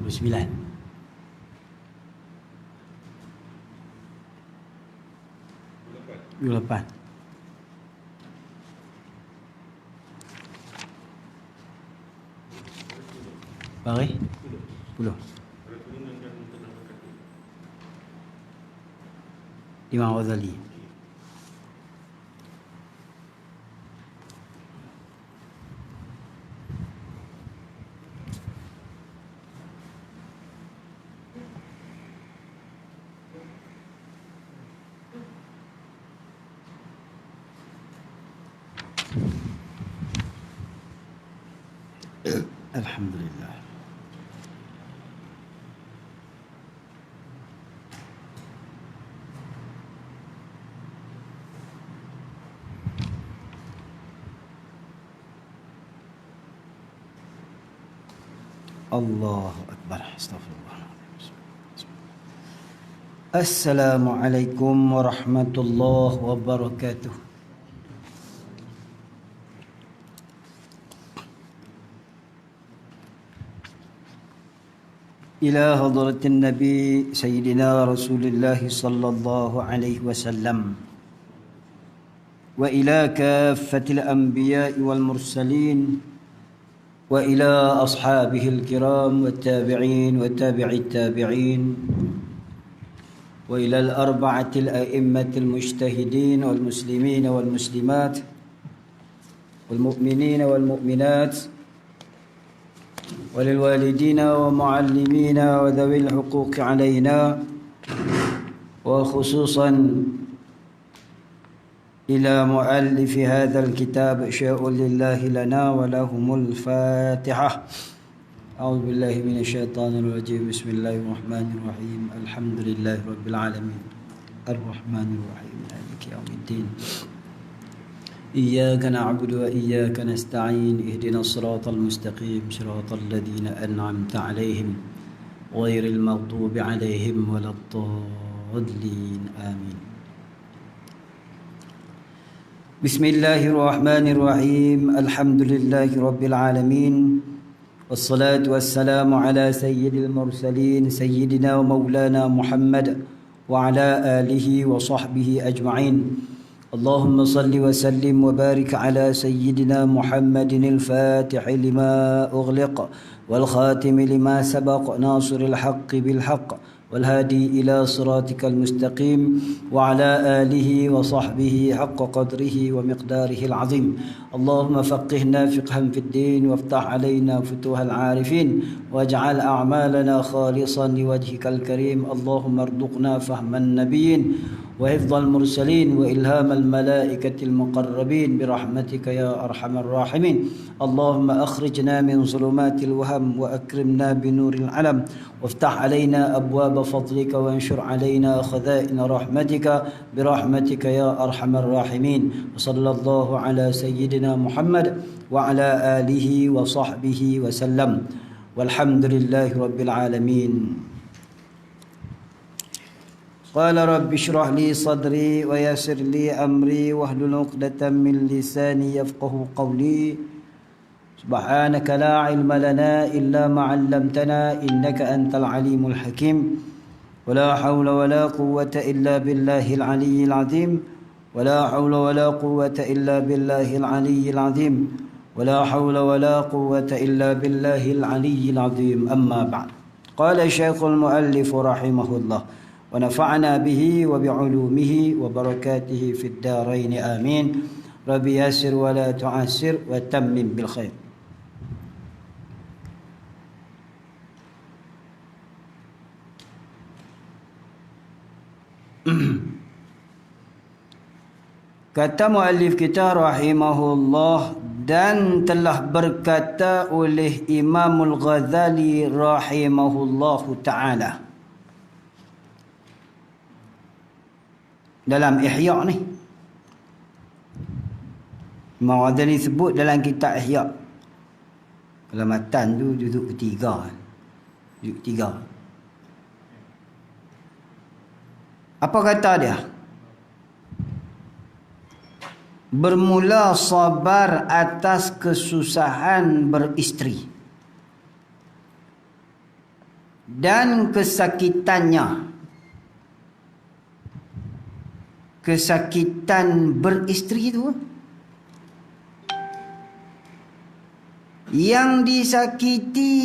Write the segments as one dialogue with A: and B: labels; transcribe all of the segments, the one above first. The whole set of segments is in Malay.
A: 29. Lepas. Bari? 10. Imam Ghazali. Alhamdulillah. Allahu Akbar. Astaghfirullah. Assalamualaikum warahmatullahi wabarakatuh. إلى حضرة النبي سيدنا رسول الله صلى الله عليه وسلم وإلى كافة الأنبياء والمرسلين وإلى أصحابه الكرام والتابعين وتابع التابعين وإلى الأربعة الأئمة المجتهدين والمسلمين والمسلمات والمؤمنين والمؤمنات وللوالدين ومعلمين وذوي الحقوق علينا وخصوصا إلى مؤلف هذا الكتاب شاء لله لنا ولهم الفاتحة. أعوذ بالله من الشيطان الرجيم. بسم الله الرحمن الرحيم. الحمد لله رب العالمين الرحمن الرحيم مالك يوم الدين. إياك نعبد وإياك نستعين. اهدنا الصراط المستقيم صراط الذين أنعمت عليهم غير المغضوب عليهم ولا الضالين آمين. بسم الله الرحمن الرحيم. الحمد لله رب العالمين والصلاة والسلام على سيد المرسلين سيدنا ومولانا محمد وعلى آله وصحبه أجمعين. اللهم صل وسلم وبارك على سيدنا محمد الفاتح لما أغلق والخاتم لما سبق ناصر الحق بالحق والهادي إلى صراطك المستقيم وعلى آله وصحبه حق قدره ومقداره العظيم. اللهم فقهنا فقها في الدين وافتح علينا فتوح العارفين واجعل أعمالنا خالصا لوجهك الكريم. اللهم ارزقنا فهم النبيين وحفظ المرسلين وإلهام الملائكة المقربين برحمتك يا أرحم الراحمين. اللهم أخرجنا من ظلمات الوهم وأكرمنا بنور العلم وافتح علينا أبواب فضلك وانشر علينا خزائن رحمتك برحمتك يا أرحم الراحمين. وصلى الله على سيدنا محمد وعلى آله وصحبه وسلم والحمد لله رب العالمين. قال رب اشرح لي صدري ويسر لي أمري واحلل عقدة من لساني يفقه قولي. سبحانك لا علم لنا إلا ما علمتنا إنك أنت العليم الحكيم. ولا حول ولا قوة إلا بالله العلي العظيم. ولا حول ولا قوة إلا بالله العلي العظيم ولا حول ولا قوة إلا بالله العلي العظيم أما بعد. قال الشيخ المؤلف رحمه الله ونفعنا به وبعلومه وبركاته في الدارين آمين. رب يسر ولا تعسر وتمم بالخير. Kata muallif kita rahimahullah, dan telah berkata oleh Imamul Ghazali rahimahullahu ta'ala dalam Ihya ni. Imam Ghazali sebut dalam kitab Ihya, dalam matan tu juzuk ketiga. Juzuk ketiga. Apa kata dia? Bermula sabar atas kesusahan beristri dan kesakitannya. Kesakitan beristri itu, yang disakiti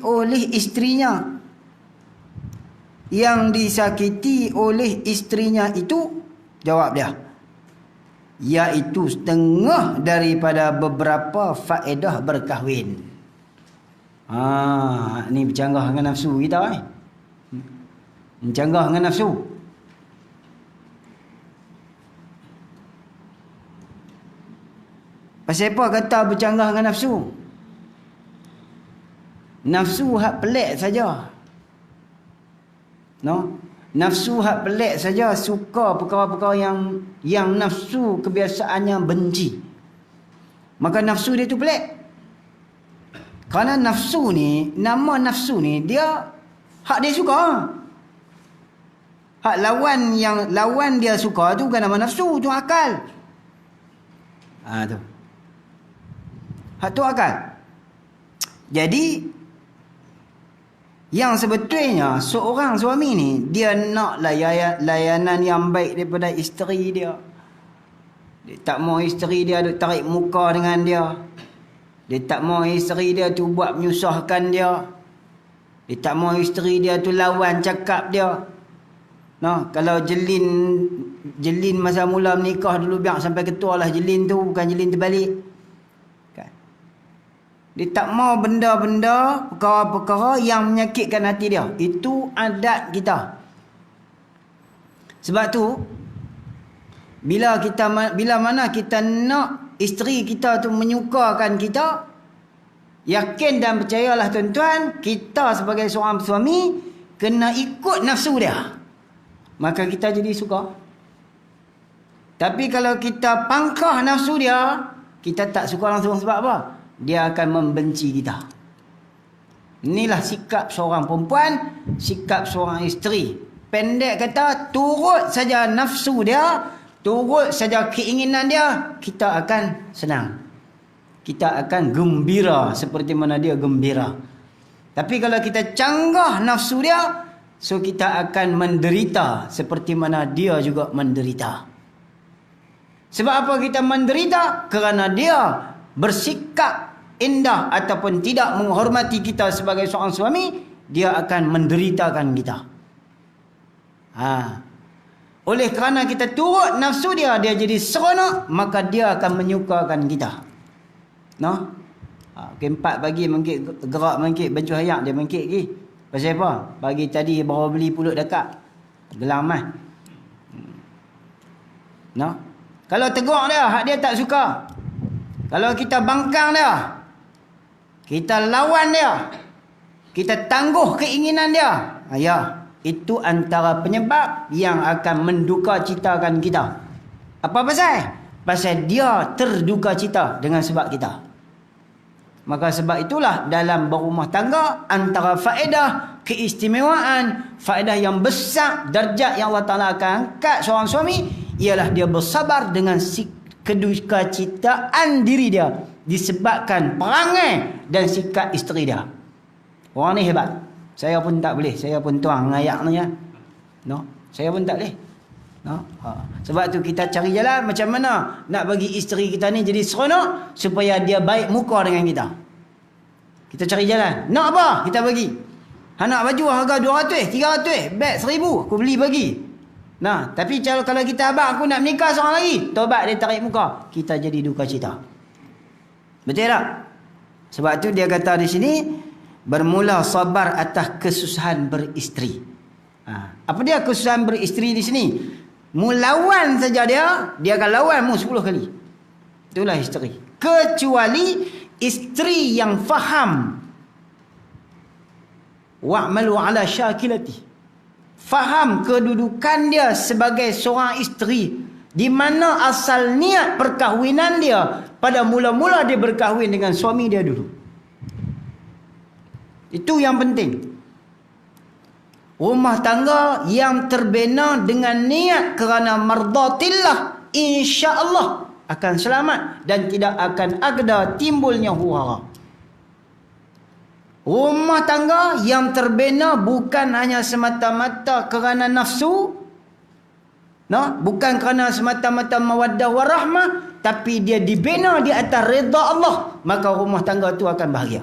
A: oleh istrinya, yang disakiti oleh istrinya itu, jawab dia, iaitu setengah daripada beberapa faedah berkahwin. Ni bercanggah dengan nafsu kita ni. Bercanggah dengan nafsu. Pasal apa kata bercanggah dengan nafsu? Nafsu hak pelik saja. No? Nafsu hak pelik saja, suka perkara-perkara yang nafsu kebiasaannya benci. Maka nafsu dia tu pelik. Kerana nafsu ni, nama nafsu ni, dia hak dia suka. Hak lawan dia suka tu bukan nama nafsu, tu akal. Tu. Hak tu akal. Jadi yang sebetulnya seorang suami ni, dia nak layanan yang baik daripada isteri dia. Dia tak mau isteri dia duk tarik muka dengan dia. Dia tak mau isteri dia tu buat menyusahkan dia. Dia tak mau isteri dia tu lawan cakap dia. Nah, kalau jelin masa mula menikah dulu, biar sampai ketua lah jelin tu, bukan jelin terbalik. Dia tak mau benda-benda, perkara-perkara yang menyakitkan hati dia. Itu adat kita. Sebab tu, bila mana kita nak isteri kita tu menyukakan kita, yakin dan percayalah tuan-tuan, kita sebagai seorang suami kena ikut nafsu dia. Maka kita jadi suka. Tapi kalau kita pangkah nafsu dia, kita tak suka langsung. Sebab apa? Dia akan membenci kita. Inilah sikap seorang perempuan, sikap seorang isteri. Pendek kata, turut saja nafsu dia, turut saja keinginan dia, kita akan senang. Kita akan gembira seperti mana dia gembira. Tapi kalau kita canggah nafsu dia, so kita akan menderita seperti mana dia juga menderita. Sebab apa kita menderita? Kerana dia bersikap indah ataupun tidak menghormati kita sebagai seorang suami, dia akan menderitakan kita. Oleh kerana kita turut nafsu dia, dia jadi seronok, maka dia akan menyukakan kita. No? Pukul 4 pagi mengkit, gerak mengkit, baju hayak dia mengkit lagi. Pasal apa? Pagi tadi baru beli pulut dekat. Gelam lah. No? Kalau tegur dia, hak dia tak suka. Kalau kita bangkang dia, kita lawan dia, kita tangguh keinginan dia, itu antara penyebab yang akan menduka citakan kita. Apa pasal? Pasal dia terduka cita dengan sebab kita. Maka sebab itulah dalam berumah tangga, antara faedah keistimewaan, faedah yang besar, darjat yang Allah Ta'ala akan angkat seorang suami, ialah dia bersabar dengan keduka citaan diri dia disebabkan perangai dan sikap isteri dia. Orang ni hebat. Saya pun tak boleh. Saya pun tuang ngayak ni ya. No, saya pun tak boleh. No? Sebab tu kita cari jalan macam mana nak bagi isteri kita ni jadi seronok supaya dia baik muka dengan kita. Kita cari jalan. Nak apa? Kita bagi. Nak baju harga 200, 300, beg 1000, aku beli bagi. Nah, tapi kalau kita abang aku nak menikah seorang lagi, tobat dia tarik muka, kita jadi duka cita. Betul tak? Sebab tu dia kata di sini bermula sabar atas kesusahan beristeri. Apa dia kesusahan beristeri di sini? Mu lawan saja dia akan lawan mu 10 kali. Itulah isteri. Kecuali isteri yang faham. Wa'malu ala syakilati. Faham kedudukan dia sebagai seorang isteri, di mana asal niat perkahwinan dia pada mula-mula dia berkahwin dengan suami dia dulu. Itu yang penting. Rumah tangga yang terbina dengan niat kerana mardatillah, insya-Allah akan selamat dan tidak akan ada timbulnya huru-hara. Rumah tangga yang terbina bukan hanya semata-mata kerana nafsu, bukan kerana semata-mata mawaddah warahmah, tapi dia dibina di atas redha Allah, maka rumah tangga itu akan bahagia.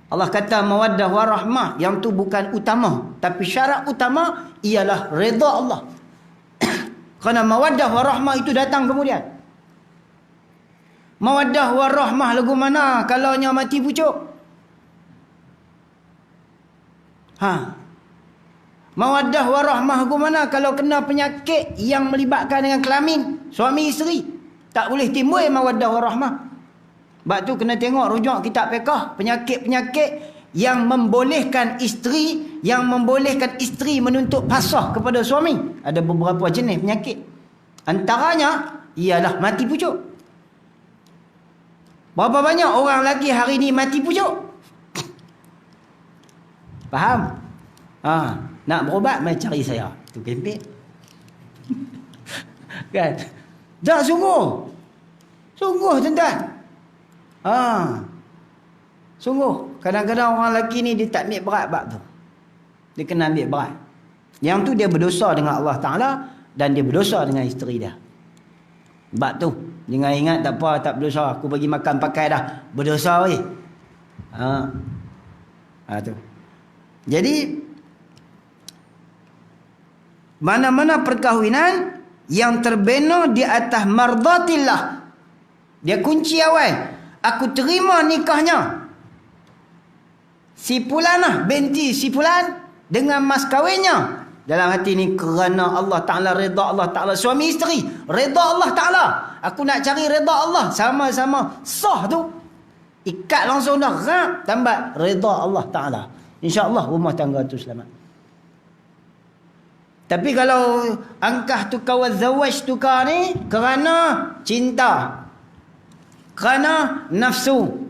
A: Allah kata mawaddah warahmah, yang tu bukan utama, tapi syarat utama ialah redha Allah. Kerana mawaddah warahmah itu datang kemudian. Mawaddah warahmah lagu mana kalau nya mati pucuk? Mawaddah warahmah lagu mana kalau kena penyakit yang melibatkan dengan kelamin suami isteri? Tak boleh timbul mawaddah warahmah. Sebab tu kena tengok rujuk kitab fiqh, penyakit-penyakit yang membolehkan isteri menuntut pasrah kepada suami. Ada beberapa jenis penyakit. Antaranya ialah mati pucuk. Berapa banyak orang lelaki hari ni mati pucuk? Faham? Nak berubat, mai cari saya. Tu kempit. Kan? Tak sungguh. Sungguh tuan-tuan. Sungguh. Kadang-kadang orang lelaki ni dia tak ambil berat bab tu. Dia kena ambil berat. Yang tu dia berdosa dengan Allah Ta'ala dan dia berdosa dengan isteri dia. Bab tu. Jangan ingat tak apa, tak berdosa. Aku bagi makan pakai dah. Berdosa weh. Tu. Jadi mana-mana perkahwinan yang terbina di atas mardatillah, dia kunci awal. Aku terima nikahnya si Pulanah binti si Pulan dengan mas kahwinnya. Dalam hati ni kerana Allah Ta'ala, redha Allah Ta'ala. Suami isteri, redha Allah Ta'ala. Aku nak cari redha Allah. Sama-sama sah tu. Ikat langsung dah. Tambah redha Allah Ta'ala. InsyaAllah rumah tangga tu selamat. Tapi kalau angkah tukar wazawaj tukar ni kerana cinta, kerana nafsu,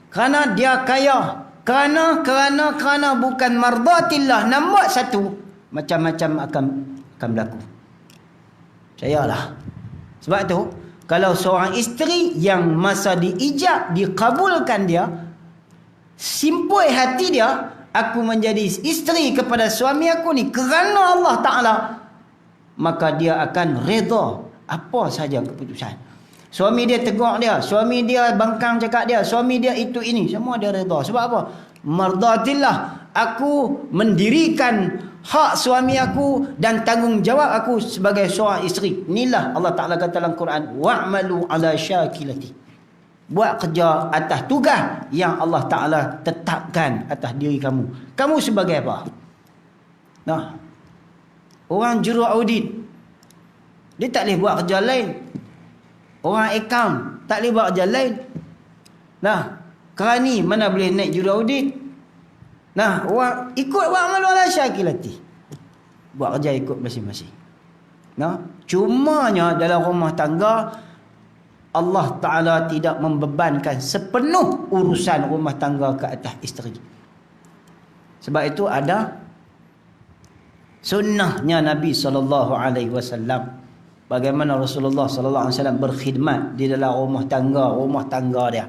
A: kerana dia kaya, kerana bukan mardatillah, nombor satu, macam-macam akan berlaku. Percayalah. Sebab tu kalau seorang isteri yang masa diijab, dikabulkan dia, simpul hati dia, aku menjadi isteri kepada suami aku ni kerana Allah Ta'ala, maka dia akan redha apa saja keputusan. Suami dia tegur dia, suami dia bangkang cakap dia, suami dia itu ini, semua dia redha. Sebab apa? Mardatillah. Aku mendirikan hak suami aku dan tanggungjawab aku sebagai seorang isteri. Inilah Allah Ta'ala kata dalam Quran, wa'malu ala syakilati. Buat kerja atas tugas yang Allah Ta'ala tetapkan atas diri kamu. Kamu sebagai apa? Orang juru audit, dia tak boleh buat kerja lain. Orang akaun tak boleh buat kerja lain. Kerani mana boleh naik juru audit. Orang ikut buat malu ala syakilati. Buat kerja ikut masing-masing. Cumanya dalam rumah tangga, Allah Ta'ala tidak membebankan sepenuh urusan rumah tangga ke atas isteri. Sebab itu ada sunnahnya Nabi SAW. Bagaimana Rasulullah SAW berkhidmat di dalam rumah tangga dia.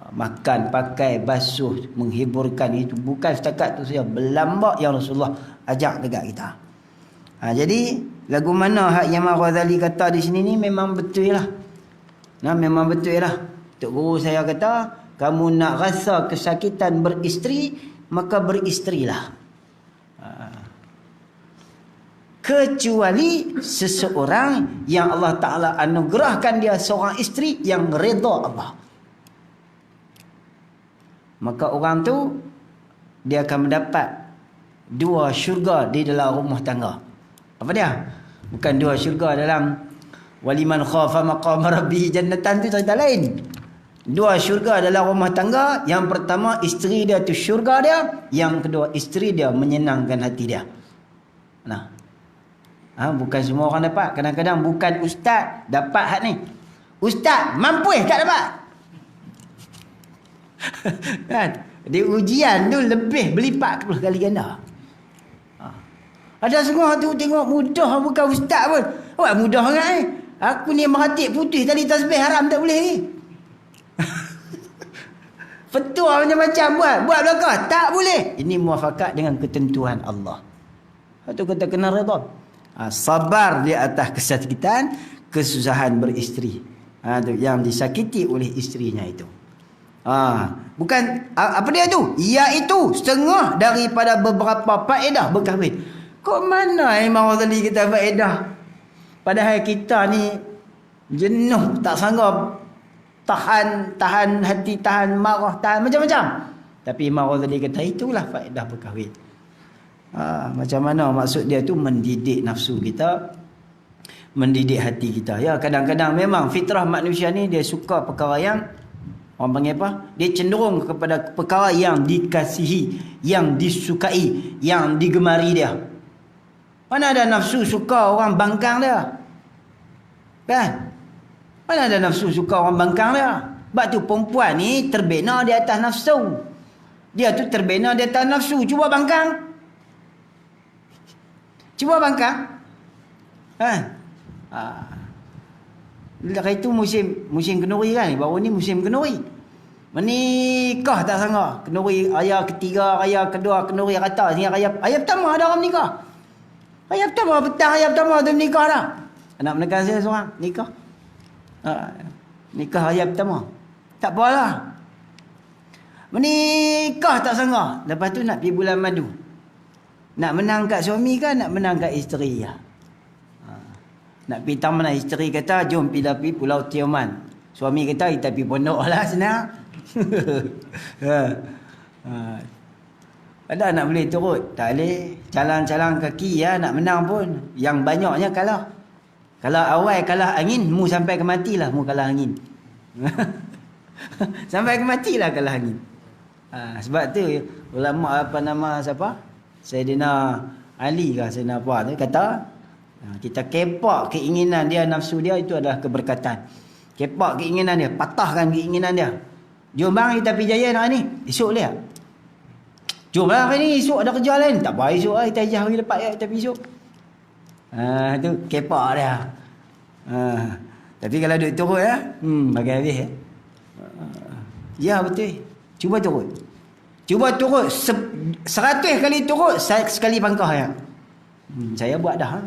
A: Makan, pakai, basuh, menghiburkan, itu bukan setakat tu saja. Berlambak yang Rasulullah ajak dekat kita. Jadi lagu mana hak Imam Ghazali kata di sini ni memang betul lah. Memang betul lah. Tok guru saya kata, kamu nak rasa kesakitan beristeri, maka beristerilah. Kecuali seseorang yang Allah Ta'ala anugerahkan dia seorang isteri yang redha Allah. Maka orang tu dia akan mendapat 2 syurga di dalam rumah tangga. Apa dia? Bukan 2 syurga dalam waliman khafa maqama rabbih jannatan, tu cerita lain. 2 syurga dalam rumah tangga. Yang pertama, isteri dia tu syurga dia. Yang kedua, isteri dia menyenangkan hati dia. Bukan semua orang dapat. Kadang-kadang bukan ustaz dapat hak ni. Ustaz mampu tak dapat. Kan? Di ujian tu lebih berlipat 10 kali ganda. Ada semua tu tengok mudah bukan ustaz pun. Awak mudah sangat Aku ni merhatik putih tali tasbih haram tak boleh ni. Fetua macam-macam buat belakang tak boleh. Ini muafakat dengan ketentuan Allah. Itu kata kena redha. Sabar di atas kesakitan, kesusahan beristeri. Tu yang disakiti oleh isterinya itu. Bukan apa dia tu? Iaitu setengah daripada beberapa faedah berkahwin. Kok mana Imam Ghazali kata faedah? Padahal kita ni jenuh tak sanggup tahan hati, tahan marah, tahan macam-macam. Tapi Imam Ghazali kata itulah faedah berkahwin. Macam mana maksud dia tu? Mendidik nafsu kita, mendidik hati kita. Ya, kadang-kadang memang fitrah manusia ni dia suka perkara yang orang panggil apa? Dia cenderung kepada perkara yang dikasihi, yang disukai, yang digemari dia. Mana ada nafsu suka orang bangkang dia? Kan? Mana ada nafsu suka orang bangkang dia? Sebab tu perempuan ni terbina di atas nafsu. Dia tu terbina di atas nafsu. Cuba bangkang. Cuba bangkang. Lepas itu musim kenuri kan? Baru ni musim kenuri. Menikah tak sangka. Kenuri raya ketiga, raya kedua, kenuri rata. Ni raya pertama ada orang menikah. Raya pertama, petang raya pertama tu menikah dah. Anak menekan saya seorang nikah. Nikah raya pertama. Tak apalah. Menikah tak sangka. Lepas tu nak pergi bulan madu. Nak menang kat suami kan, nak menang kat isteri ya. Nak pergi taman, isteri kata jom pergi Pulau Tioman. Suami kata kita pergi pondok lah senang. Ada nak boleh turut? Tak boleh. Calang-calang kaki ya, nak menang pun. Yang banyaknya kalah. Kalau awal kalah angin, mu sampai ke matilah mu kalah angin. Sampai ke matilah kalah angin. Sebab tu ulama apa nama siapa? Sayyidina Ali kah Sayyidina apa tu kata, kita kepak keinginan dia, nafsu dia, itu adalah keberkatan. Kepak keinginan dia, patahkan keinginan dia. Jom bang kita pergi Jaya hari ni. Esok boleh tak? Jom lah hari ni, esok ada kerja lain. Tak apa esok lah, kita ajah hari lepas ya, kita pergi esok. Tu kepak dia. Tapi kalau duduk turut ya, bagi habis ya. Ya betul. Cuba turut. Cuba turut 100 kali turut, sekali pangkah ya. Saya buat dah.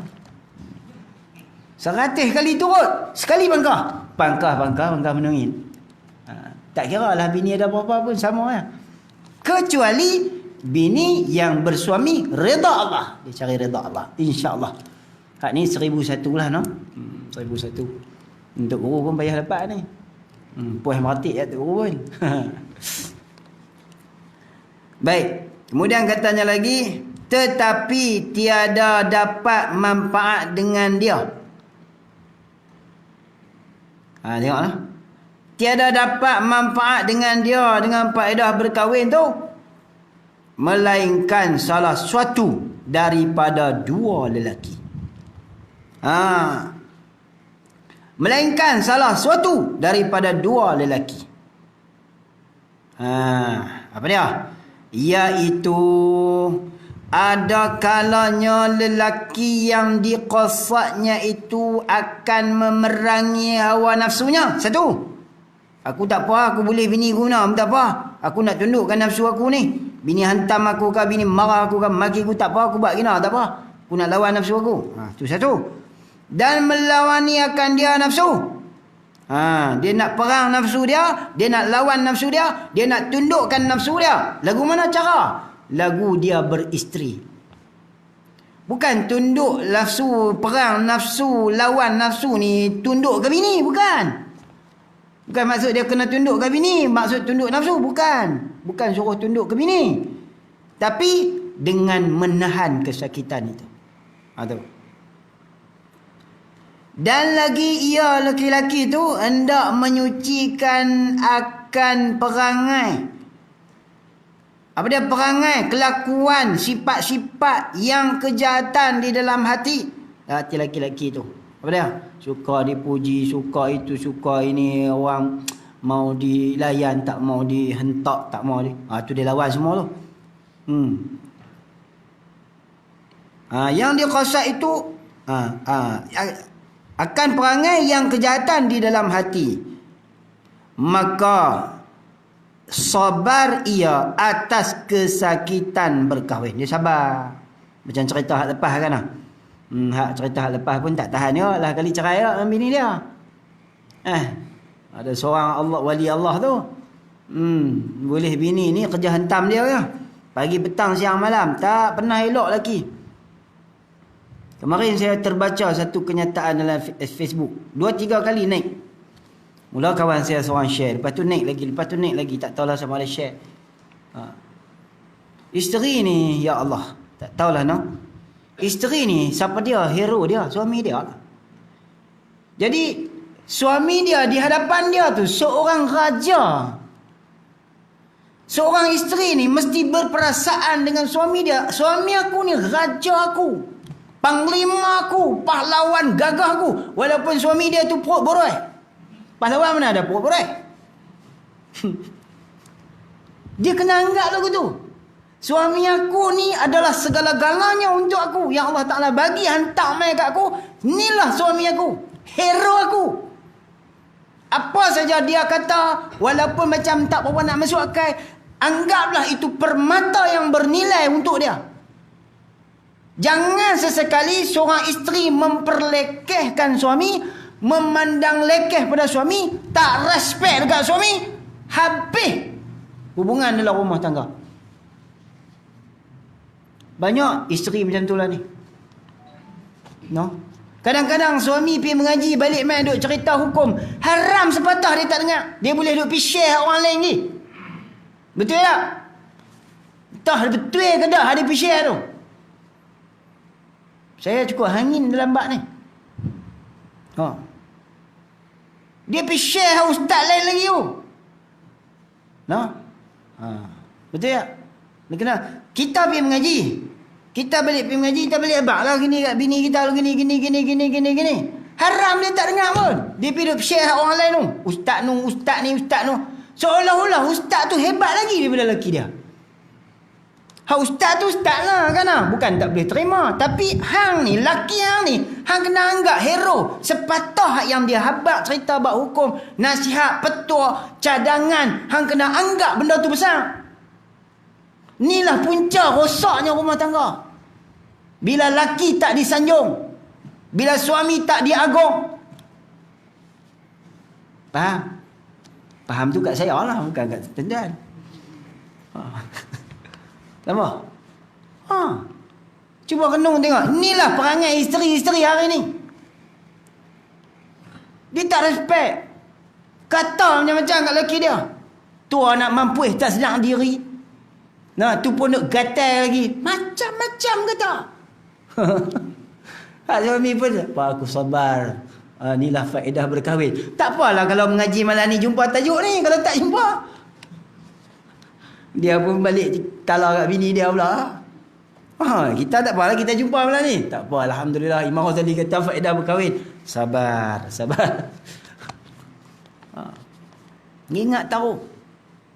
A: 100 kali turut, sekali pangkah. Pangkah menungin. Tak kira lah bini ada apa-apa pun sama ya. Kecuali bini yang bersuami redha Allah. Dia cari redha Allah. InsyaAllah. Hak ni 1001 lah no. 1001. Untuk guru pun payah dapat ni. Puas meratik ya tu guru pun. Baik. Kemudian katanya lagi, tetapi tiada dapat manfaat dengan dia. Tengoklah. Tiada dapat manfaat dengan dia, dengan faedah berkahwin tu, melainkan salah suatu daripada 2 lelaki. Melainkan salah suatu daripada 2 lelaki. Apa dia? Iaitu ada kalanya lelaki yang diqasadnya itu akan memerangi hawa nafsunya. Satu, aku tak apa, aku boleh bini guna, tak apa. Aku nak tundukkan nafsu aku ni. Bini hantam aku ke, bini marah aku ke, maki aku, tak apa, aku buat gina, tak apa. Aku nak lawan nafsu aku. Tu satu. Dan melawani akan dia nafsu. Dia nak perang nafsu dia nak lawan nafsu dia nak tundukkan nafsu dia. Lagu mana cara? Lagu dia beristeri. Bukan tunduk nafsu, perang nafsu, lawan nafsu ni tunduk ke bini, bukan. Bukan maksud dia kena tunduk ke bini, maksud tunduk nafsu, bukan. Bukan suruh tunduk ke bini. Tapi dengan menahan kesakitan itu. Tu. Dan lagi ia lelaki-lelaki tu hendak menyucikan akan perangai. Apa dia perangai? Kelakuan, sifat-sifat yang kejahatan di dalam hati. Hati lelaki-lelaki tu. Apa dia? Suka dipuji, suka itu, suka ini. Orang mau dilayan, tak mau dihentak, tak mau tu dia lawan semua tu. Yang dia qasak itu akan perangai yang kejahatan di dalam hati. Maka sabar ia atas kesakitan berkahwin. Dia sabar. Macam cerita hak lepas kan lah. Cerita hak lepas pun tak tahan dia lah kali cerai lah dengan bini dia. Ada seorang wali Allah tu. Boleh bini ni kerja hentam dia ya. Pagi, petang, siang, malam. Tak pernah elok lagi. Kemarin saya terbaca satu kenyataan dalam Facebook. 2-3 kali naik. Mula kawan saya seorang share. Lepas tu naik lagi. Lepas tu naik lagi. Tak tahulah sama ada share. Isteri ni, ya Allah. Tak tahulah no. Isteri ni, siapa dia? Hero dia. Suami dia lah. Jadi, suami dia di hadapan dia tu seorang raja. Seorang isteri ni mesti berperasaan dengan suami dia. Suami aku ni raja aku. Panglima aku, pahlawan gagah aku. Walaupun suami dia tu perut boroi. Pahlawan mana ada perut boroi? Dia kena anggap lagu tu. Suami aku ni adalah segala-galanya untuk aku. Yang Allah Ta'ala bagi hantar mai kat aku. Inilah suami aku. Hero aku. Apa saja dia kata, walaupun macam tak berapa nak masuk akal, anggaplah itu permata yang bernilai untuk dia. Jangan sesekali seorang isteri memperlekehkan suami, memandang lekeh pada suami, tak respect dekat suami, habis hubungan dalam rumah tangga. Banyak isteri macam tu lah ni. No? Kadang-kadang suami pergi mengaji, balik main duk cerita hukum. Haram sepatah dia tak dengar. Dia boleh duk pergi share orang lain ni. Betul tak? Entah betul ke tak ada pergi share tu. Saya cukup hangin dalam bak ni. Dia pergi share ustaz lain lagi tu. No? Betul tak? Dia kena, kita pergi mengaji. Kita balik pergi mengaji, kita balik abang lah gini kat bini kita lah gini. Haram dia tak dengar pun. Dia pergi share orang lain tu. Ustaz ni. Seolah-olah ustaz tu hebat lagi daripada lelaki dia. Ustaz tu ustaz lah kan lah. Bukan tak boleh terima. Tapi hang ni, lelaki hang ni, hang kena anggap hero. Sepatah yang dia habaq cerita bab hukum, nasihat, petua, cadangan, hang kena anggap benda tu besar. Inilah punca rosaknya rumah tangga. Bila laki tak disanjung, bila suami tak diagung. Faham tu kat saya lah, bukan kat tendan. Nampak? Cuba renung tengok. Inilah perangai isteri-isteri hari ni. Dia tak respect. Kata macam-macam kat lelaki dia. Tu anak mampu tak sedang diri. Nah, tu pun nak gatal lagi. Macam-macam kata. Suami pun, apa aku sabar. Inilah faedah berkahwin. Tak apalah kalau mengaji malam ni jumpa tajuk ni. Kalau tak jumpa, dia pun balik talar kat bini dia pula. Kita tak apalah kita jumpa malam ni. Tak apa, alhamdulillah. Imam Ghazali kata faedah berkahwin. Sabar. Ingat tahu.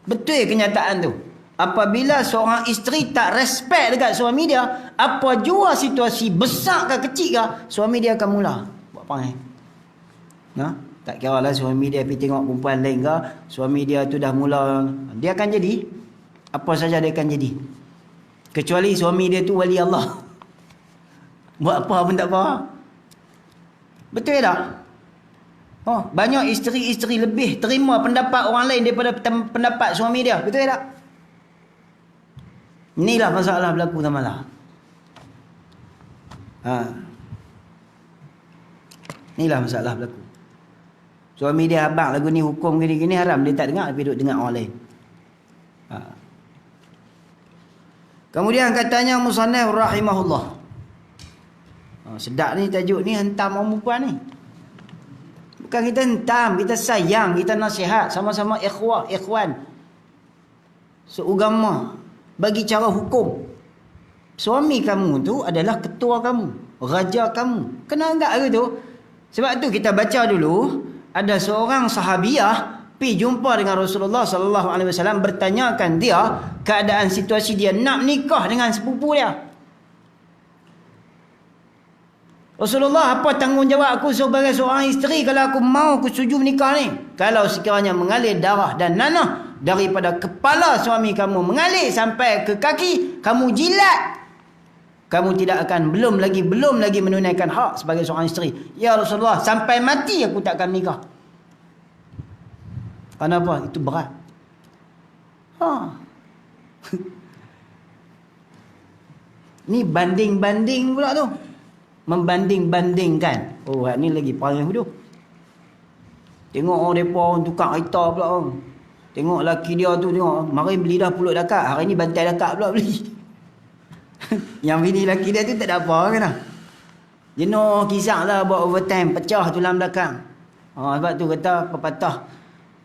A: Betul kenyataan tu. Apabila seorang isteri tak respect dekat suami dia, apa jua situasi besar ke kecil ke, suami dia akan mula buat perangai. Tak kira lah suami dia pergi tengok perempuan lain ke, suami dia tu dah mula, dia akan jadi apa saja dia akan jadi. Kecuali suami dia tu wali Allah. Buat apa pun tak apa. Betul tak? Oh, banyak isteri-isteri lebih terima pendapat orang lain daripada pendapat suami dia. Betul tak? Inilah masalah berlaku tamalah. Inilah masalah berlaku. Suami dia abang lagu ni hukum gini-gini haram, dia tak dengar, tapi duduk dengar orang lain. Kemudian katanya musannaf rahimahullah. Sedap ni tajuk ni, hentam orang perempuan ni. Bukan kita hentam, kita sayang, kita nasihat, sama-sama ikhwan seagama. Bagi cara hukum, suami kamu tu adalah ketua kamu, raja kamu. Kena anggap ke tu? Sebab tu kita baca dulu, ada seorang sahabiah pergi jumpa dengan Rasulullah sallallahu alaihi wasallam, bertanyakan dia keadaan situasi dia nak nikah dengan sepupu dia. Rasulullah, apa tanggungjawab aku sebagai seorang isteri kalau aku mau aku setuju menikah ni? Kalau sekiranya mengalir darah dan nanah daripada kepala suami kamu mengalir sampai ke kaki, kamu jilat, kamu tidak akan belum lagi menunaikan hak sebagai seorang isteri. Ya Rasulullah, sampai mati aku tak akan menikah. Kenapa? Itu berat. Ni banding-banding pula tu. Membanding-bandingkan. Oh, ni lagi paling bodoh. Tengok orang depa orang tukar kereta pula orang. Tengok laki dia tu, tengok mari beli dah pulut dakak, hari ni bantai dakak pula beli. Yang bini laki dia tu tak ada apa kan dah. Jenuh kisahlah buat overtime, pecah tulang belakang. Sebab tu kata pepatah,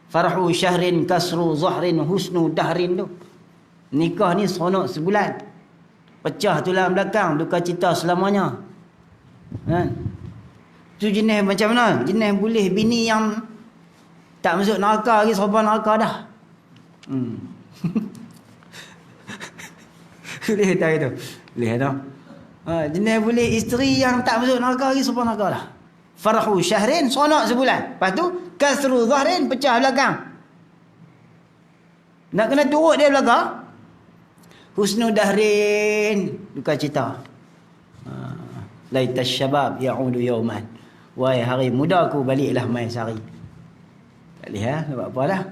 A: farhu syahrin kasru zahrin husnu dahrin tu. Nikah ni seronok sebulan, pecah tulang belakang, duka cita selamanya. Tu jenis macam mana? Jenis boleh bini yang tak masuk neraka lagi, serba neraka dah. Boleh tak itu? Boleh tak? Jenis boleh isteri yang tak masuk neraka lagi, serba neraka dah. Farhu syahrin, seronok sebulan. Lepas tu kasru zahrin, pecah belakang. Nak kena turut dia belakang. Husnu dahrin, duka cita. Laitas syabab ya'udu yawman. Wahai hari muda aku, baliklah mai sehari. Tak boleh buat apa dah.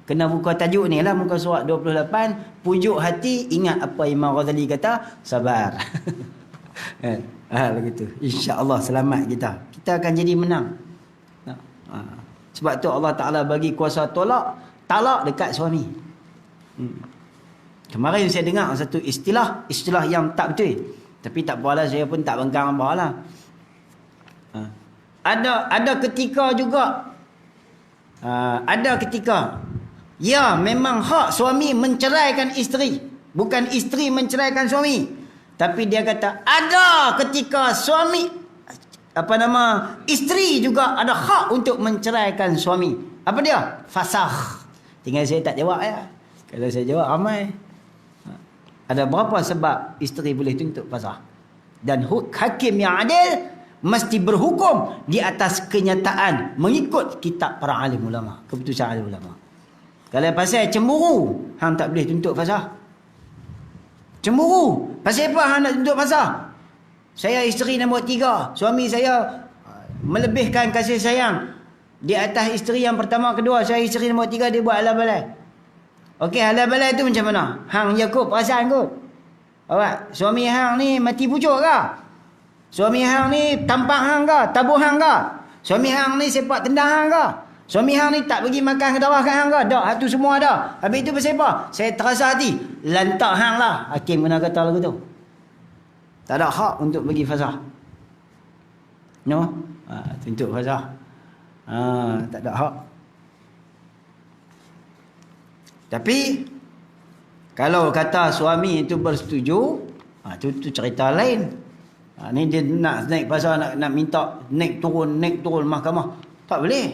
A: Kena buka tajuk ni lah, muka surat 28. Pujuk hati, ingat apa Imam Ghazali kata, sabar. Begitu. InsyaAllah selamat kita. Kita akan jadi menang. Sebab tu Allah Ta'ala bagi kuasa talak dekat suami. Kemarin saya dengar satu istilah yang tak betul. Tapi tak apalah, saya pun tak bengkang apa lah. Ada ketika juga, ada ketika, ya memang hak suami menceraikan isteri, bukan isteri menceraikan suami. Tapi dia kata ada ketika suami, isteri juga ada hak untuk menceraikan suami. Apa dia? Fasakh. Tinggal saya tak jawab ya. Kalau saya jawab ramai. Ada berapa sebab isteri boleh tuntut fasakh? Dan hakim yang adil mesti berhukum di atas kenyataan mengikut kitab para alim ulama, keputusan alim ulama. Kalau pasal cemburu, hang tak boleh tuntut fasakh. Cemburu, pasal apa hang nak tuntut fasakh? Saya isteri nombor 3, suami saya melebihkan kasih sayang di atas isteri yang pertama, kedua. Saya isteri nombor 3, dia buat halal balai. Okey, halal balai tu macam mana? Hang Yakub perasaan kot. Awak, suami hang ni mati pucuk ke? Suami hang ni tampang hang ke? Tabuh hang ke? Suami hang ni sepak tendang hang ke? Suami hang ni tak bagi makan ke darah kat hang ke? Tak, itu semua ada. Habis itu pasal apa? Saya terasa hati. Lantak hang lah. Hakim kena kata lagu tu. Tak ada hak untuk bagi fasakh. No? Tuntut fasakh. Tak ada hak. Tapi kalau kata suami itu bersetuju, itu cerita lain. Ni dia nak naik pasal nak minta naik turun mahkamah. Tak boleh.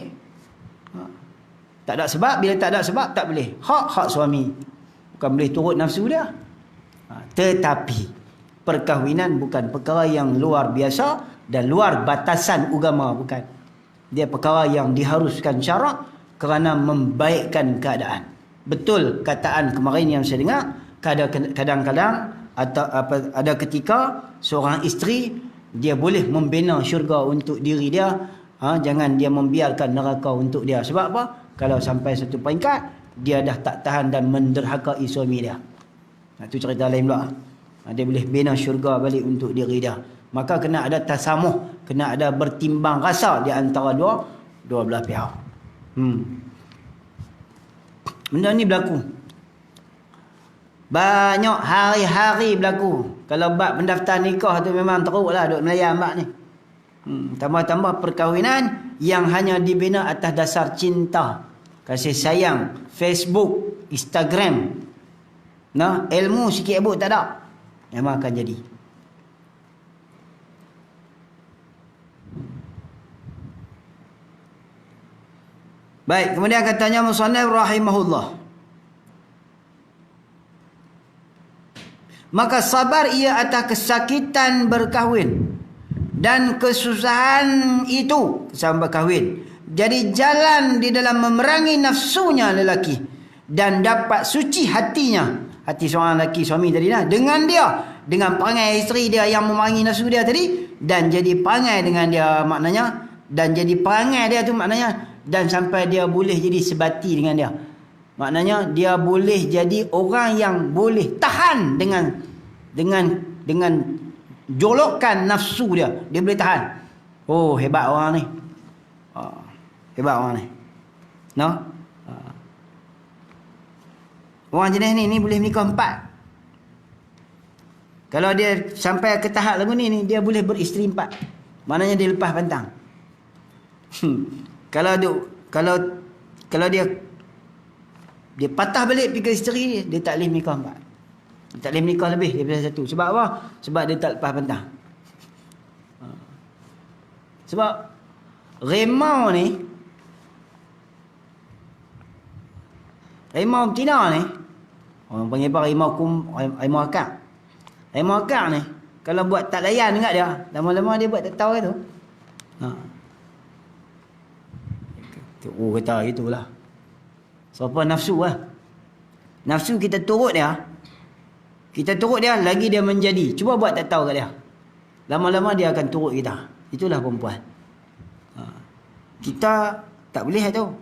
A: Tak ada sebab. Bila tak ada sebab, tak boleh. Hak suami. Bukan boleh turut nafsu dia. Tetapi perkahwinan bukan perkara yang luar biasa dan luar batasan agama, bukan. Dia perkara yang diharuskan syarak kerana membaikkan keadaan. Betul kataan kemarin yang saya dengar, kadang-kadang atau ada ketika seorang isteri dia boleh membina syurga untuk diri dia, jangan dia membiarkan neraka untuk dia. Sebab apa? Kalau sampai satu peringkat dia dah tak tahan dan menderhakai suami dia. Itu cerita lain pula. Dia boleh bina syurga balik untuk diri dia. Maka kena ada tasamuh, kena ada bertimbang rasa di antara dua belah pihak. Benda ni berlaku. Banyak hari-hari berlaku. Kalau bab pendaftar nikah tu memang teruklah duk melayan bab ni. Tambah-tambah perkahwinan yang hanya dibina atas dasar cinta, kasih sayang, Facebook, Instagram. Nah, ilmu sikit abut tak ada. Memang akan jadi. Baik, kemudian katanya musannif rahimahullah. Maka sabar ia atas kesakitan berkahwin dan kesusahan itu sampai berkahwin. Jadi jalan di dalam memerangi nafsunya lelaki dan dapat suci hatinya. Hati seorang lelaki, suami tadi lah, dengan dia, dengan perangai isteri dia yang memerangi nafsu dia tadi, dan jadi perangai dengan dia maknanya, dan jadi perangai dia tu maknanya, dan sampai dia boleh jadi sebati dengan dia. Maknanya dia boleh jadi orang yang boleh tahan dengan jolokan nafsu dia. Dia boleh tahan. Oh, hebat orang ni. Hebat orang ni. No? Orang jenis ni boleh menikah 4. Kalau dia sampai ke tahap lagu ni dia boleh beristeri 4. Maknanya dia lepas pantang. Kalau dia patah balik pergi ke isteri dia tak boleh menikah 4. Dia tak boleh menikah lebih daripada 1. Sebab apa? Sebab dia tak lepas pantang. Sebab remau betina ni, orang panggil apa, remau akak. Remau akak ni kalau buat tak layan dekat dia, lama-lama dia buat tak tahu itu. Oh, kata itulah. Siapa nafsu lah. Nafsu kita turut dia. Lagi dia menjadi. Cuba buat tak tahu kat dia. Lama-lama dia akan turut kita. Itulah perempuan. Kita tak boleh tu.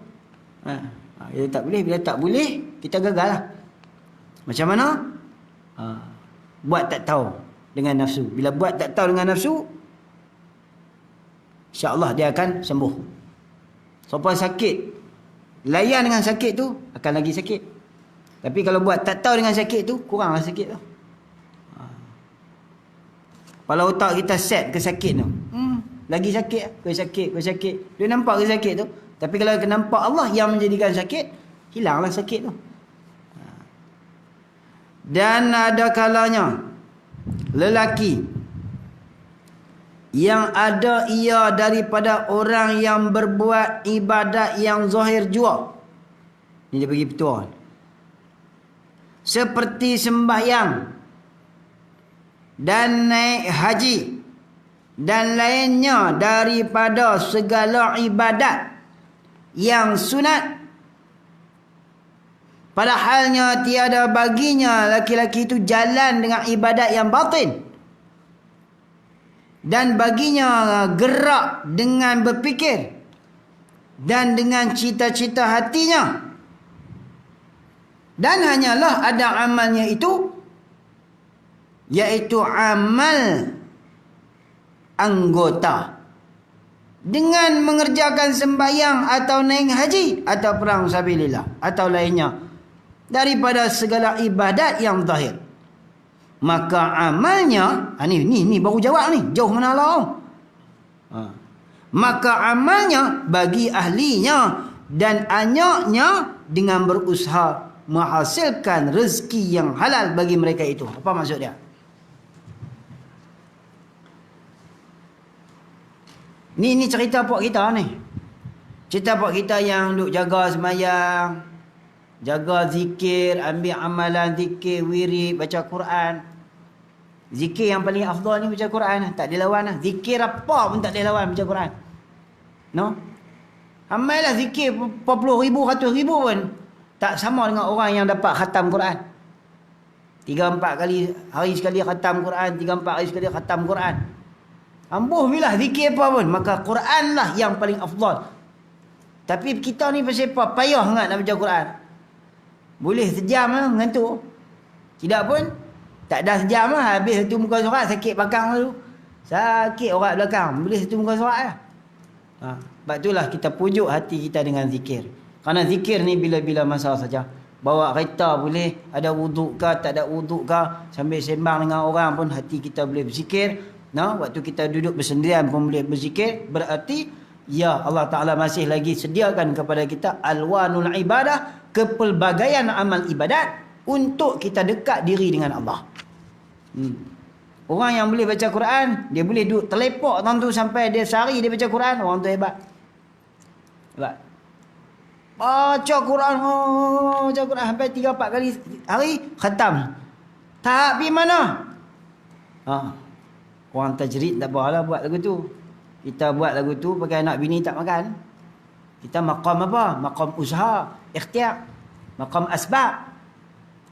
A: Dia tak boleh. Bila tak boleh, kita gagal lah. Macam mana? Buat tak tahu dengan nafsu. Bila buat tak tahu dengan nafsu, insya-Allah dia akan sembuh. Siapa sakit, layan dengan sakit tu, akan lagi sakit. Tapi kalau buat tak tahu dengan sakit tu, kuranglah sakit tu. Kalau otak kita set ke sakit tu, lagi sakit, sakit. Dia nampak ke sakit tu. Tapi kalau kita nampak Allah yang menjadikan sakit, hilanglah sakit tu. Dan ada kalanya lelaki yang ada ia daripada orang yang berbuat ibadat yang zahir jua. Ini dia bagi petua. Seperti sembahyang dan naik haji dan lainnya daripada segala ibadat yang sunat, padahalnya tiada baginya laki-laki itu jalan dengan ibadat yang batin, dan baginya gerak dengan berfikir dan dengan cita-cita hatinya, dan hanyalah ada amalnya itu, iaitu amal anggota, dengan mengerjakan sembahyang atau naik haji atau perang sabilillah atau lainnya daripada segala ibadat yang zahir. Maka amalnya, ni baru jawab ni, jauh mana lah. Maka amalnya bagi ahlinya dan anyaknya dengan berusaha menghasilkan rezeki yang halal bagi mereka itu. Apa maksud dia? Ni cerita pak kita ni. Cerita pak kita yang duk jaga sembahyang, jaga zikir, ambil amalan zikir, wirid, baca Quran. Zikir yang paling afdal ni baca Quran. Tak ada lawan lah. Zikir apa pun tak ada lawan baca Quran. No? Amallah zikir 40,000, 100,000 pun tak sama dengan orang yang dapat khatam Quran. 3-4 kali hari sekali khatam Quran, 3-4 hari sekali khatam Quran. Ambuh bilah zikir apa pun, maka Quran lah yang paling afdal. Tapi kita ni pasal apa? Payah sangat nak baca Quran. Boleh sejam lah mengantuk. Tidak pun tak ada sejam lah, habis satu muka surat sakit belakang dulu. Sakit orang belakang, boleh satu muka surat lah. Sebab itulah kita pujuk hati kita dengan zikir. Kerana zikir ni bila-bila masa saja. Bawa kereta boleh, ada wuduk ke, tak ada wuduk ke, sambil sembang dengan orang pun hati kita boleh berzikir. Waktu kita duduk bersendirian pun boleh berzikir. Berarti ya Allah Ta'ala masih lagi sediakan kepada kita alwanul ibadah, kepelbagaian amal ibadat untuk kita dekat diri dengan Allah. Orang yang boleh baca Quran, dia boleh duduk terlepak tu sampai dia sehari dia baca Quran, orang tu hebat. Hebat. Baca Quran, baca Quran sampai 3-4 kali hari khatam. Tak pergi mana? Orang tajrid tak apalah buat lagu tu. Kita buat lagu tu pakai anak bini tak makan. Kita maqam apa? Maqam usaha, ikhtiar, maqam asbab.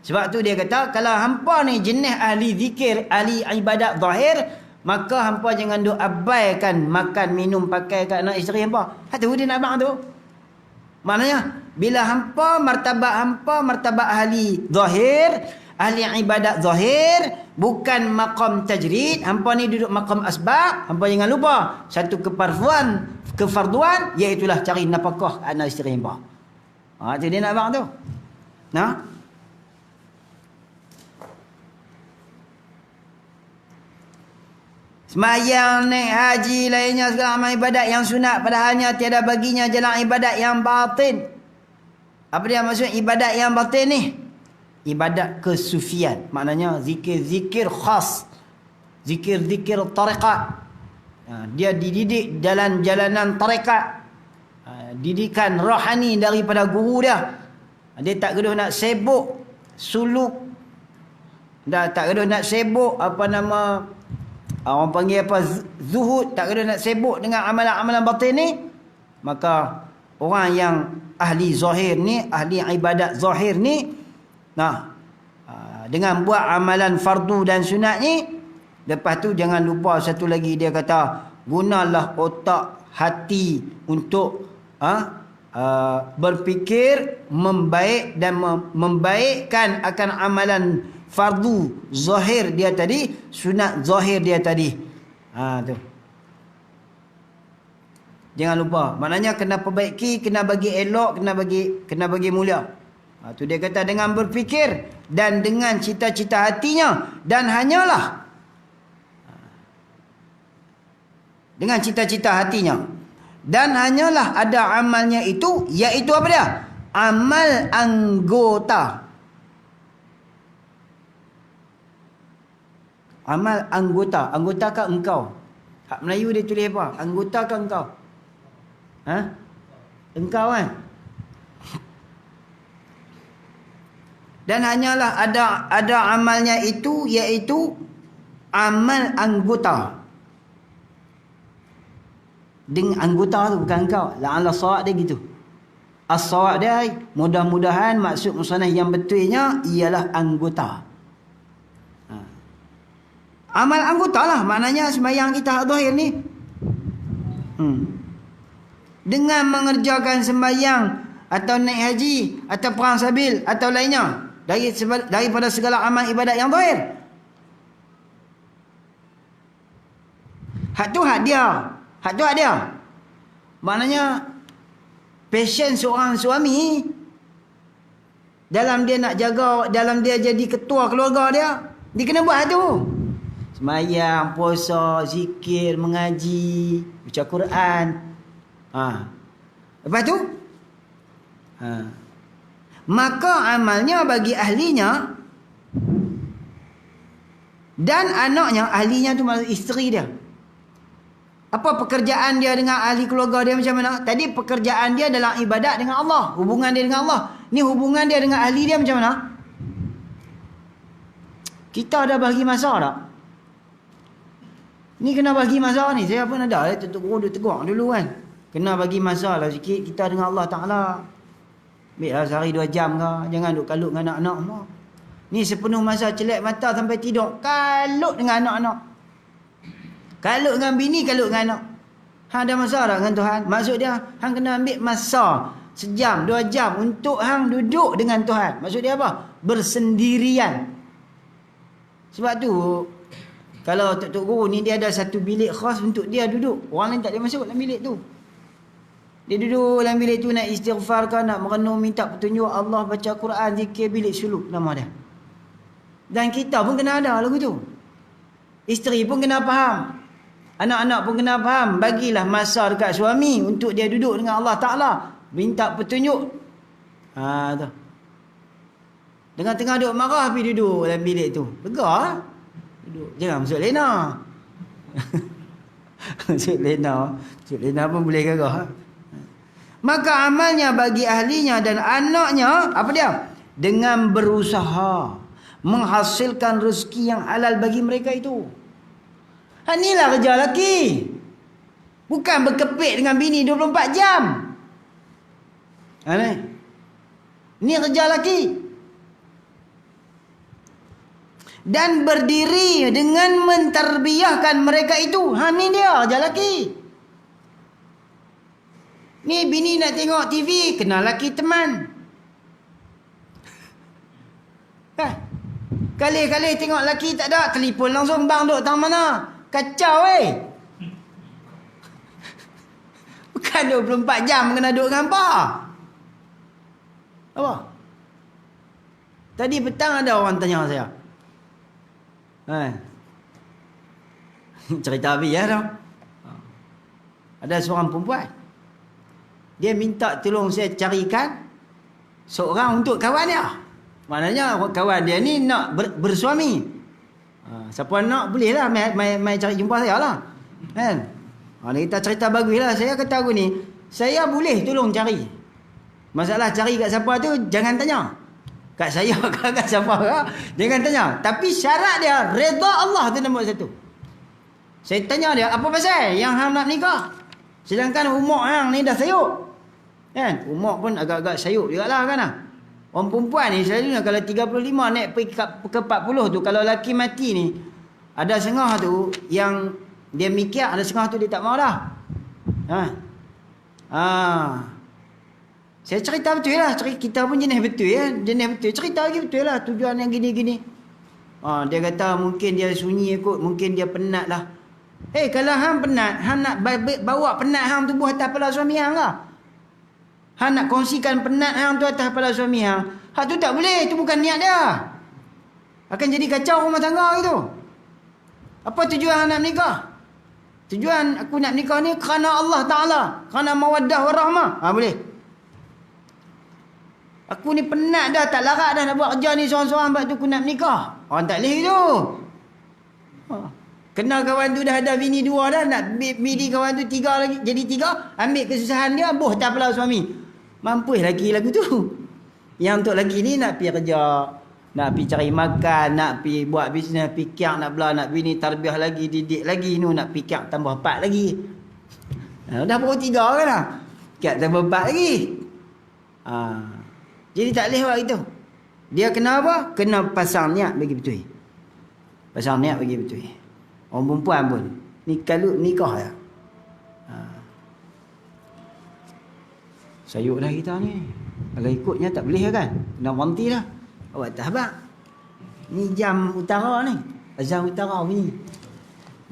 A: Sebab tu dia kata kalau hampa ni jenis ahli zikir, ahli ibadat zahir, maka hampa jangan duk abaikan makan, minum, pakai kat anak isteri hampa. Hatu dia nak abang tu. Maknanya bila hampa martabat ahli zahir, ahli ibadat zahir, bukan maqam tajrid, hampa ni duduk maqam asbab, hampa jangan lupa satu kefarduan iaitulah cari nafkah anak isteri hampa. Tu dia nak abang tu. Semayang, naik haji, lainnya segala amal ibadat yang sunat, padahalnya tiada baginya jalan ibadat yang batin. Apa dia maksud ibadat yang batin ni? Ibadat kesufian. Maknanya zikir-zikir khas. Zikir-zikir tariqat. Dia dididik dalam jalanan tariqat. Didikan rohani daripada guru dia. Dia tak gaduh nak sibuk suluk. Tak gaduh nak sibuk orang panggil apa, zuhud, tak kena nak sibuk dengan amalan-amalan batin ni. Maka orang yang ahli zahir ni, ahli ibadat zahir ni, dengan buat amalan fardu dan sunat ni, lepas tu jangan lupa satu lagi dia kata, gunalah otak hati untuk berfikir membaik dan membaikkan akan amalan fardu zahir dia tadi, sunat zahir dia tadi. Tu. Jangan lupa. Maknanya kena perbaiki, kena bagi elok, kena bagi mulia. Tu dia kata dengan berfikir dan dengan cita-cita hatinya, dan hanyalah dengan cita-cita hatinya, dan hanyalah ada amalnya itu, iaitu apa dia? Amal anggota. Amal anggota. Anggota ke engkau? Hak Melayu dia tulis apa? Anggota ke engkau? Engkau kan? Dan hanyalah ada amalnya itu, iaitu amal anggota. Dengan anggota tu bukan engkau. La'alla sawab dia gitu. As-sawab dia, mudah-mudahan maksud musannaf yang betulnya ialah anggota. Amal anggota lah, maknanya sembahyang kita zahir ni. Dengan mengerjakan sembahyang atau naik haji atau perang sabil atau lainnya daripada segala amal ibadat yang zahir. Hak tu hak dia. Maknanya passion seorang suami dalam dia nak jaga, dalam dia jadi ketua keluarga dia kena buat tu. Sembahyang, puasa, zikir, mengaji, baca Quran. Lepas tu maka amalnya bagi ahlinya dan anaknya. Ahlinya tu maksud isteri dia. Apa pekerjaan dia dengan ahli keluarga dia macam mana? Tadi pekerjaan dia dalam ibadat dengan Allah, hubungan dia dengan Allah. Ni hubungan dia dengan ahli dia macam mana? Kita ada bagi masa tak? Ni kena bagi masa ni. Saya pun ada tutup guru duk tegur dulu kan. Kena bagi masa lah sikit kita dengan Allah Ta'ala. Ambil lah sehari 2 jam ke. Jangan duk kalut dengan anak-anak. Ni sepenuh masa celak mata sampai tidur. Kalut dengan anak-anak. Kalut dengan bini, kalut dengan anak. Hang ada masa tak dengan Tuhan? Maksud dia, hang kena ambil masa sejam, 2 jam untuk hang duduk dengan Tuhan. Maksud dia apa? Bersendirian. Sebab tu, kalau Tok Guru ni dia ada satu bilik khas untuk dia duduk. Orang lain tak boleh masuk dalam bilik tu. Dia duduk dalam bilik tu nak istighfar ke, nak merenung, minta petunjuk Allah, baca Quran, zikir, bilik suluk nama dia. Dan kita pun kena ada lagu tu. Isteri pun kena faham. Anak-anak pun kena faham. Bagilah masa dekat suami untuk dia duduk dengan Allah Ta'ala. Minta petunjuk. Tu. Dengan tengah duduk marah, pergi duduk dalam bilik tu. Lega. Duduk. Jangan masuk lena. Masuk lena. Masuk lena pun boleh gagah. Maka amalnya bagi ahlinya dan anaknya, apa dia? Dengan berusaha menghasilkan rezeki yang halal bagi mereka itu. Inilah kerja lelaki. Bukan berkepit dengan bini 24 jam. Ini kerja lelaki. Dan berdiri dengan menterbiahkan mereka itu. Ini dia kerja lelaki. Ni bini nak tengok TV, kenal lelaki teman. Kali-kali tengok lelaki tak ada, telefon langsung, bang duduk tang mana? Kacau Bukan 24 jam kena duduk dengan apa? Apa? Tadi petang ada orang tanya saya. Cerita habis ya tau. Ada seorang perempuan. Dia minta tolong saya carikan seorang untuk kawan dia. Maknanya kawan dia ni nak bersuami. Siapa nak bolehlah mai cari jumpa saya lah. Kan? Kita cerita baguslah. Saya kata aku ni, saya boleh tolong cari. Masalah cari kat siapa tu jangan tanya. Kat saya ke kat siapa ke, jangan tanya. Tapi syarat dia redha Allah tu nombor satu. Saya tanya dia, apa pasal yang hang nak nikah? Sedangkan umur hang ni dah sayuk. Kan? Umur pun agak-agak sayuk jugalah kan. Orang perempuan ni selalunya kalau 35 naik pergi ke 40 tu, kalau lelaki mati ni, ada setengah tu yang dia mikir, ada setengah tu dia tak mau dah. Saya cerita betul lah. Kita pun jenis betul ya. Jenis betul. Cerita lagi betul lah. Tujuan yang gini-gini. Dia kata mungkin dia sunyi kot. Mungkin dia penat lah. Kalau hang penat, hang nak bawa penat hang tu buah atas kepala suami hang lah. Hang nak kongsikan penat hang tu atas kepala suami hang. Hak tu tak boleh. Itu bukan niat dia. Akan jadi kacau rumah tangga gitu. Apa tujuan hang nak menikah? Tujuan aku nak menikah ni kerana Allah Ta'ala. Kerana mawaddah warahmah. Boleh. Aku ni penat dah. Tak larat dah nak buat kerja ni seorang-seorang. Sebab tu aku nak menikah. Orang tak boleh gitu. Kenal kawan tu dah ada bini 2 dah. Nak bini kawan tu 3 lagi. Jadi 3. Ambil kesusahan dia. Buh tak pula suami. Mampus lagi lagu tu. Yang untuk lagi ni nak pergi kerja. Nak pergi cari makan. Nak pergi buat bisnes. Fikir nak belah. Nak bini tarbiah lagi. Didik lagi. Nak fikir tambah 4 lagi. Dah pukul 3 kan lah. Fikir tambah 4 lagi. Jadi tak boleh buat itu. Dia kena apa? Kena pasang niat bagi betul. Pasang niat bagi betul. Orang perempuan pun. Ni kalau nikah ya. Sayuk dah kita ni. Kalau ikutnya tak boleh kan. Kena berhenti dah. Awak tak habak. Ni jam utara ni. Azan utara bunyi.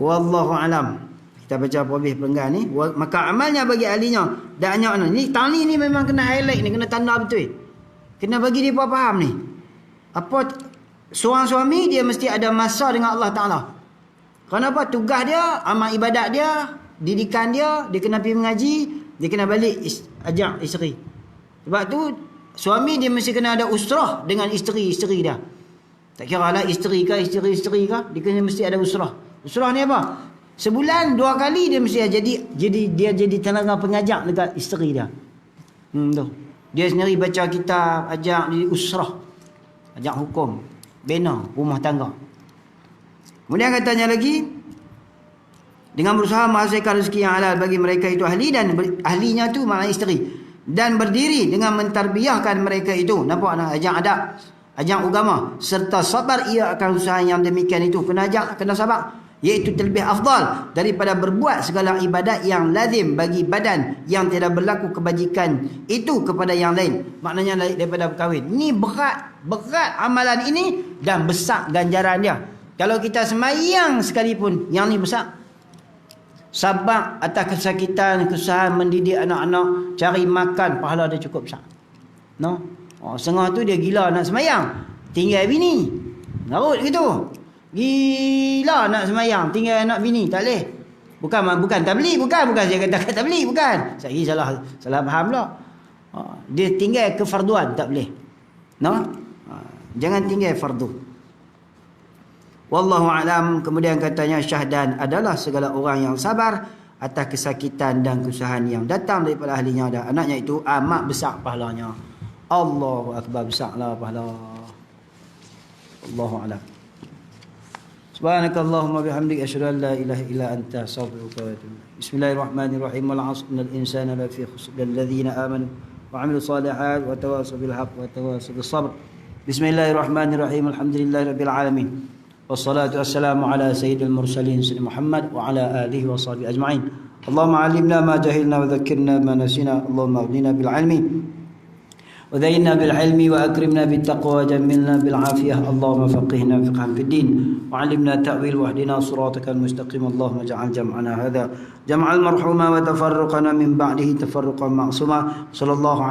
A: Wallahu alam. Kita baca probih pelenggan ni. Maka amalnya bagi ahlinya. Dan anak ni. Tali ni memang kena highlight ni. Kena tanda betul. Kena bagi dia faham ni. Apa seorang suami dia mesti ada masa dengan Allah Ta'ala. Kenapa? Tugas dia, amal ibadat dia, didikan dia, dia kena pergi mengaji, dia kena balik ajak isteri. Sebab tu suami dia mesti kena ada usrah dengan isteri-isteri dia. Tak kira lah isteri ke, isteri-isteri ke, dia kena mesti ada usrah. Usrah ni apa? Sebulan 2 kali dia mesti dia jadi tenaga pengajak dekat isteri dia. Tu. Dia sendiri baca kitab, ajak di usrah. Ajak hukum, bina rumah tangga. Kemudian katanya lagi, dengan berusaha menghasilkan rezeki yang halal bagi mereka itu ahli, dan ahlinya tu maknanya isteri, dan berdiri dengan mentarbiahkan mereka itu. Nampak nak ajak adab, ajang agama, serta sabar ia akan usaha yang demikian itu. Kena ajang, kena sabar, iaitu terlebih afdal daripada berbuat segala ibadat yang lazim bagi badan yang tidak berlaku kebajikan itu kepada yang lain. Maknanya lain daripada berkahwin. Ni berat amalan ini dan besar ganjaran dia. Kalau kita semayang sekalipun, yang ni besar. Sabar atas kesakitan, kesusahan mendidik anak-anak, cari makan, pahala dia cukup besar. No? Setengah tu dia gila nak semayang, tinggal bini. Ngarut gitu. Gila nak semayang, tinggal anak bini, tak boleh. Bukan tabligh, bukan saya kata tabligh, bukan. Saya salah faham pula. Dia tinggal kefarduan, tak boleh. No? Jangan tinggal fardu. Wallahu a'lam. Kemudian katanya syahdan adalah segala orang yang sabar atas kesakitan dan kesusahan yang datang daripada ahlinya dan anaknya itu amat besar pahalanya. Allahu akbar, besarlah pahala. Wallahu a'lam. Subhanakallahumma bihamdika asyhadu an la ilaha illa anta astaghfiruka wa atubu ilaik. Bismillahirrahmanirrahim. Wal 'asr innal insana lafi khusr illa alladhina amanu wa 'amilus solihat wa tawassaw bil haqq wa tawassaw bis sabr. Bismillahirrahmanirrahim. Alhamdulillahirabbil alamin. Wassalatu wassalamu ala sayyidil mursalin sayyidina Muhammad wa ala alihi wa sahbihi ajma'in. Allahumma 'allimna ma jahilna wa dhakkirna ma nasina. Allahumma aghnina bil 'ilmi wa zayyinna bil 'ilmi wa akrimna bit taqwa wa jammilna bil 'afiyah. Allahumma faqihna fiqhan fid din wa 'allimna ta'wil wa hdina siratakal mustaqim. Allahumma ja'al jam'ana hadha jam'al marhuma wa tafarruqana min ba'dihi tafarruqan ma'suma. Sallallahu